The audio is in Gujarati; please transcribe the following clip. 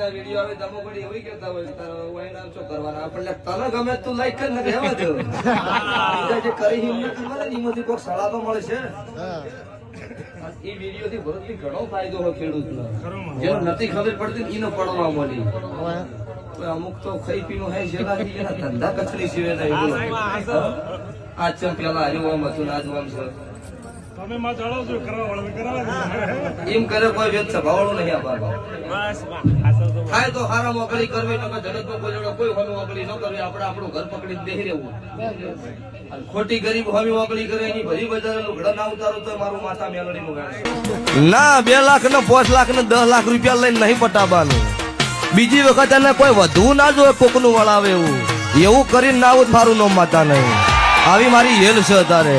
ના વિડિયો આવે દમો પડી હોય કેતા હોય તારો વાયના શું કરવાના આપણે તને ગમે તું લાઈક કર ને રહેવા દે બીજા જે કરી હિંમત મળે ને એમાંથી કોઈ સળા તો મળે છે એ વિડિયો થી ભરતની ઘણો ફાયદો હોય ખેડૂતનો જેને નથી ખબર પડતી ઈને પડવા મળી અમુક તો ખાઈ પીનું હે જેલાથી એના ધંધા કચરી સિવાય થાય આ ચમ પેલા આવ્યો આમ હતું આજ આમ છે તમે માં ચડો છો કરાવવા એમ કરે કોઈ વેદ સભાવાળું નહીં આ બાબા ખાય તો હારા મોકલી કરવી નકર જગતમાં કોઈ જોડે કોઈ હોમી મોકલી ન કરવી આપણે આપણું ઘર પકડીને બેહી રહેવું અને ખોટી ગરીબ હોમી મોકલી કરે એની ભરી બજાર લુગડા ના ઉતારો તો મારું માથા મેલડી નું ગાડે ના 2 લાખ ને 5 લાખ ને 10 લાખ રૂપિયા લઈને નહીં પટાવવાનું બીજી વખત એને કોઈ વધુ ના જોવે કોકનું વળાવે એવું કરીને ના આવું મારું નામ માતા નહીં આવી મારી હેલ છે તારે